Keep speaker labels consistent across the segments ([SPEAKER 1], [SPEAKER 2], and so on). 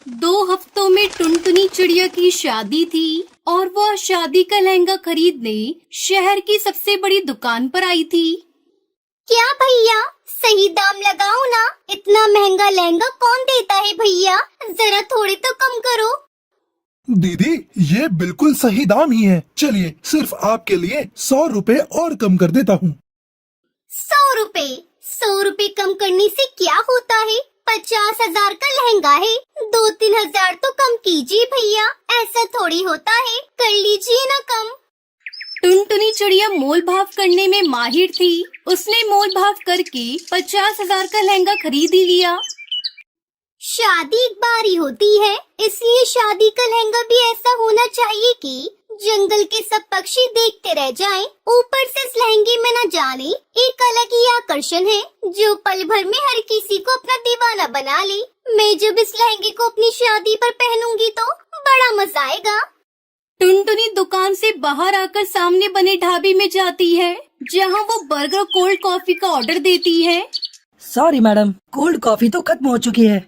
[SPEAKER 1] 2 हफ्तों में टुनटुनी चिड़िया की शादी थी और वह शादी का लहंगा खरीदने शहर की सबसे बड़ी दुकान पर आई थी।
[SPEAKER 2] क्या भैया, सही दाम लगाओ ना। इतना महंगा लहंगा कौन देता है भैया, जरा थोड़े तो कम करो।
[SPEAKER 3] दीदी, ये बिल्कुल सही दाम ही है। चलिए, सिर्फ आपके लिए 100 रुपए और कम कर देता हूँ।
[SPEAKER 2] 100 रुपए? 100 रुपए कम करने से क्या होता है? 50,000 का लहंगा है, 2-3 हजार तो कम कीजिए भैया। ऐसा थोड़ी होता है, कर लीजिए ना कम।
[SPEAKER 1] टुनटुनी चिड़िया मोल भाव करने में माहिर थी। उसने मोल भाव करके 50,000 का लहंगा खरीद ही लिया।
[SPEAKER 2] शादी एक बार ही होती है, इसलिए शादी का लहंगा भी ऐसा होना चाहिए कि जंगल के सब पक्षी देखते रह जाएं। ऊपर से इस लहंगे में न जाने एक अलग ही आकर्षण है, जो पल भर में हर किसी को अपना दीवाना बना ले। मैं जब इस लहंगे को अपनी शादी पर पहनूंगी तो बड़ा मजा आएगा।
[SPEAKER 1] टुनटुनी दुकान से बाहर आकर सामने बने ढाबे में जाती है, जहां वो बर्गर कोल्ड कॉफी का ऑर्डर देती है।
[SPEAKER 4] सॉरी मैडम, कोल्ड कॉफी तो खत्म हो चुकी है।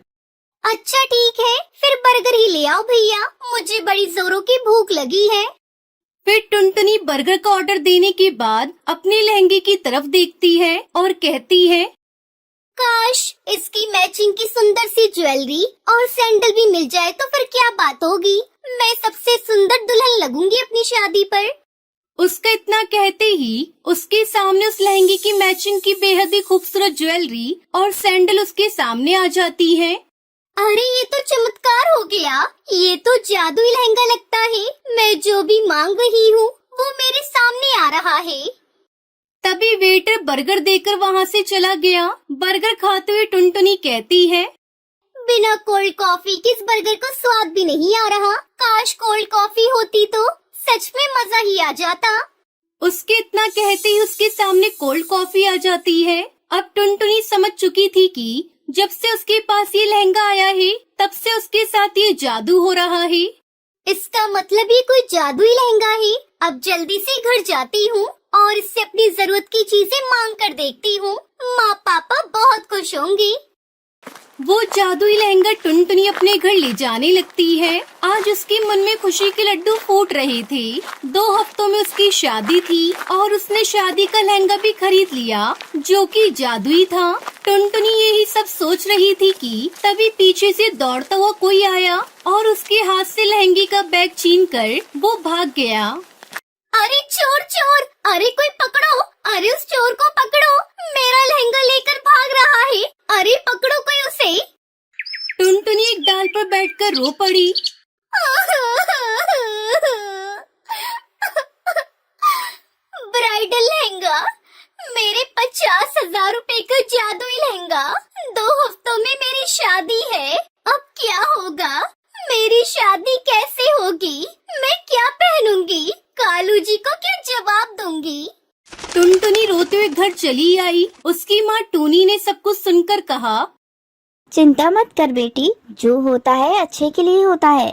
[SPEAKER 2] अच्छा ठीक है, फिर बर्गर ही ले आओ भैया, मुझे बड़ी जोरों की भूख लगी है।
[SPEAKER 1] फिर टुनटुनी बर्गर का ऑर्डर देने के बाद अपने लहंगे की तरफ देखती है और कहती है,
[SPEAKER 2] काश इसकी मैचिंग की सुंदर सी ज्वेलरी और सैंडल भी मिल जाए तो फिर क्या बात होगी। मैं सबसे सुंदर दुल्हन लगूंगी अपनी शादी पर।
[SPEAKER 1] उसका इतना कहते ही उसके सामने उस लहंगे की मैचिंग की बेहद ही खूबसूरत ज्वेलरी और सैंडल उसके सामने आ जाती है।
[SPEAKER 2] अरे ये तो चमत्कार हो गया, ये तो जादुई लहंगा लगता है। मैं जो भी मांग रही हूँ वो मेरे सामने आ रहा है।
[SPEAKER 1] तभी वेटर बर्गर देकर वहाँ से चला गया। बर्गर खाते हुए टुनटुनी कहती है,
[SPEAKER 2] बिना कोल्ड कॉफी के इस बर्गर को स्वाद भी नहीं आ रहा। काश कोल्ड कॉफी होती तो सच में मजा ही आ जाता।
[SPEAKER 1] उसके इतना कहते ही उसके सामने कोल्ड कॉफी आ जाती है। अब टुनटुनी समझ चुकी थी कि जब से उसके पास ये लहंगा आया है तब से उसके साथ ये जादू हो रहा है।
[SPEAKER 2] इसका मतलब ये कोई जादुई लहंगा है। अब जल्दी से घर जाती हूँ और इससे अपनी जरूरत की चीजें मांग कर देखती हूँ। माँ पापा बहुत खुश होंगे।
[SPEAKER 1] वो जादुई लहंगा टुनटुनी अपने घर ले जाने लगती है। आज उसके मन में खुशी के लड्डू फूट रहे थे। 2 हफ्तों में उसकी शादी थी और उसने शादी का लहंगा भी खरीद लिया, जो कि जादुई था। टुनटुनी यही सब सोच रही थी कि तभी पीछे से दौड़ता हुआ कोई आया और उसके हाथ से लहंगे का बैग छीनकर वो भाग गया।
[SPEAKER 2] अरे चोर चोर, अरे कोई पकड़ो, अरे उस चोर को पकड़ो, मेरा लहंगा लेकर भाग रहा है। अरे पकड़ो कोई उसे।
[SPEAKER 1] टुनटुनी एक डाल पर बैठकर रो पड़ी।
[SPEAKER 2] ब्राइडल लहंगा, मेरे 50,000 रुपए का जादुई लहंगा। 2 हफ्तों में मेरी शादी है, अब क्या होगा? मेरी शादी कैसे होगी? मैं क्या पहनूंगी? कालू जी को क्या जवाब दूंगी?
[SPEAKER 1] टुनटुनी रोते हुए घर चली आई। उसकी माँ टूनी ने सब कुछ सुनकर कहा,
[SPEAKER 5] चिंता मत कर बेटी, जो होता है अच्छे के लिए होता है।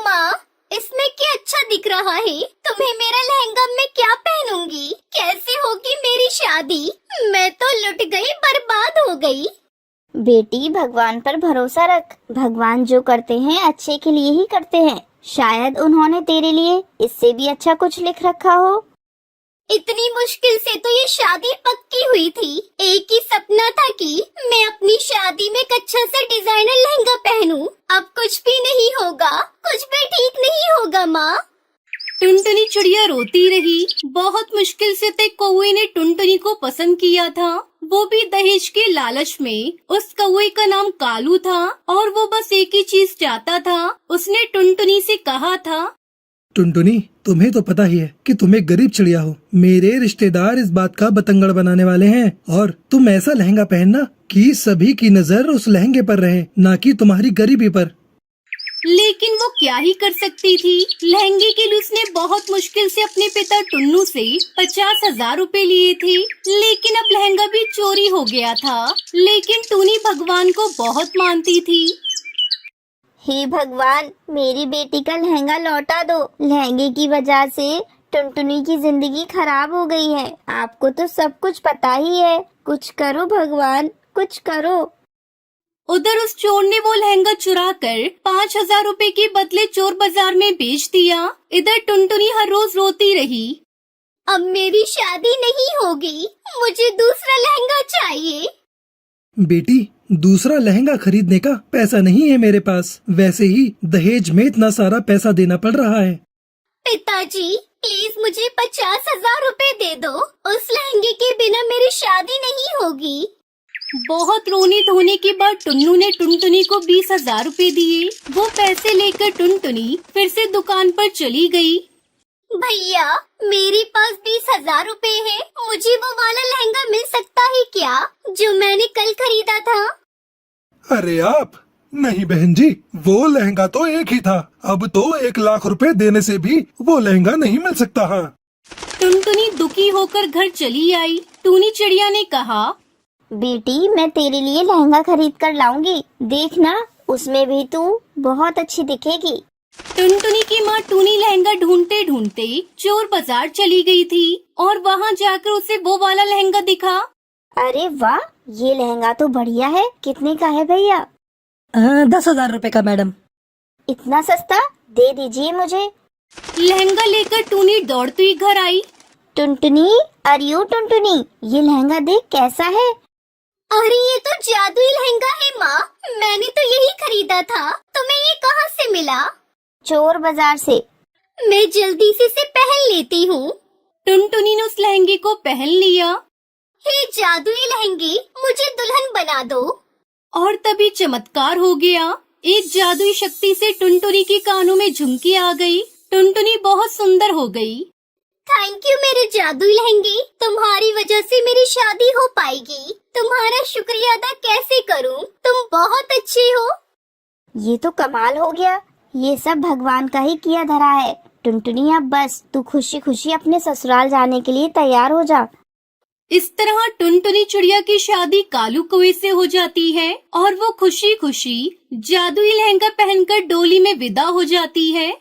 [SPEAKER 2] माँ, इसमें क्या अच्छा दिख रहा है? तुम्हें मेरा लहंगा मैं क्या पहनूंगी? कैसे होगी मेरी शादी? मैं तो लुट गई, बर्बाद हो गई।
[SPEAKER 5] बेटी, भगवान पर भरोसा रख। भगवान जो करते हैं अच्छे के लिए ही करते हैं। शायद उन्होंने तेरे लिए इससे भी अच्छा कुछ लिख रखा हो।
[SPEAKER 2] इतनी मुश्किल से तो ये शादी पक्की हुई थी। एक ही सपना था कि मैं अपनी शादी में एक अच्छा सा डिजाइनर लहंगा पहनूं। अब कुछ भी नहीं होगा, कुछ भी ठीक नहीं होगा माँ।
[SPEAKER 1] टुनटुनी चिड़िया रोती रही। बहुत मुश्किल से तक कौवे ने टुनटुनी को पसंद किया था, वो भी दहेज के लालच में। उस कौवे का नाम कालू था और वो बस एक ही चीज चाहता था। उसने टुनटुनी से कहा था,
[SPEAKER 3] टुनटुनी, तुम्हें तो पता ही है कि तुम एक गरीब चिड़िया हो। मेरे रिश्तेदार इस बात का बतंगड़ बनाने वाले हैं और तुम ऐसा लहंगा पहनना कि सभी की नजर उस लहंगे पर रहे, ना कि तुम्हारी गरीबी पर।
[SPEAKER 1] लेकिन वो क्या ही कर सकती थी। लहंगे के लिए उसने बहुत मुश्किल से अपने पिता टुन्नू से 50,000 रुपए लिए थे, लेकिन अब लहंगा भी चोरी हो गया था। लेकिन टूनी भगवान को बहुत मानती थी।
[SPEAKER 5] हे भगवान, मेरी बेटी का लहंगा लौटा दो। लहंगे की वजह से टुनटुनी की जिंदगी खराब हो गई है। आपको तो सब कुछ पता ही है। कुछ करो भगवान, कुछ करो।
[SPEAKER 1] उधर उस चोर ने वो लहंगा चुरा कर 5,000 रुपए के बदले चोर बाजार में बेच दिया। इधर टुनटुनी हर रोज रोती रही।
[SPEAKER 2] अब मेरी शादी नहीं होगी, मुझे दूसरा लहंगा चाहिए।
[SPEAKER 3] बेटी, दूसरा लहंगा खरीदने का पैसा नहीं है मेरे पास। वैसे ही दहेज में इतना सारा पैसा देना पड़ रहा है।
[SPEAKER 2] पिताजी, प्लीज मुझे 50,000 रुपए दे दो। उस लहंगे के बिना मेरी शादी नहीं होगी।
[SPEAKER 1] बहुत रोने धोने के बाद टुन्नू ने टुनटुनी को 20,000 रुपए दिए। वो पैसे लेकर टुनटुनी फिर से दुकान पर चली गई।
[SPEAKER 2] भैया, मेरे पास 20,000 रुपए है। मुझे वो वाला लहंगा मिल सकता है क्या, जो मैंने कल खरीदा था?
[SPEAKER 6] अरे आप नहीं बहन जी, वो लहंगा तो एक ही था। अब तो 1,00,000 रुपए देने से भी वो लहंगा नहीं मिल सकता। हाँ,
[SPEAKER 1] टुनटुनी दुखी होकर घर चली आई। टूनी चिड़िया ने कहा,
[SPEAKER 5] बेटी मैं तेरे लिए लहंगा खरीद कर लाऊंगी, देखना उसमें भी तू बहुत अच्छी दिखेगी।
[SPEAKER 1] टुनटुनी की माँ टूनी लहंगा ढूंढते ढूंढते चोर बाजार चली गई थी और वहाँ जाकर उसे वो वाला लहंगा दिखा।
[SPEAKER 5] अरे वाह, ये लहंगा तो बढ़िया है। कितने का है भैया?
[SPEAKER 4] 10,000 रुपए का मैडम।
[SPEAKER 5] इतना सस्ता? दे दीजिए मुझे।
[SPEAKER 1] लहंगा लेकर टूनी दौड़ती हुई घर आई।
[SPEAKER 5] टुनटुनी, अरे टुनटुनी, ये लहंगा देख कैसा है।
[SPEAKER 2] अरे ये तो जादुई लहंगा है माँ, मैंने तो यही खरीदा था। तुम्हें ये कहाँ से मिला?
[SPEAKER 5] चोर बाजार से।
[SPEAKER 2] मैं जल्दी से इसे पहन लेती हूँ।
[SPEAKER 1] टुनटुनी ने उस लहंगे को पहन लिया
[SPEAKER 2] हे जादुई लहंगे, मुझे दुल्हन बना दो।
[SPEAKER 1] और तभी चमत्कार हो गया। एक जादुई शक्ति से टुनटुनी के कानों में झुमकी आ गई। टुनटुनी बहुत सुंदर हो गई।
[SPEAKER 2] थैंक यू मेरे जादुई लहंगे, तुम्हारी वजह से मेरी शादी हो पाएगी। तुम्हारा शुक्रिया अदा कैसे करूं? तुम बहुत अच्छे हो।
[SPEAKER 5] ये तो कमाल हो गया। ये सब भगवान का ही किया धरा है। टुनटुनी अब बस तू खुशी खुशी अपने ससुराल जाने के लिए तैयार हो जा।
[SPEAKER 1] इस तरह टुनटुनी चिड़िया की शादी कालू कौवे से हो जाती है और वो खुशी खुशी जादुई लहंगा पहनकर डोली में विदा हो जाती है।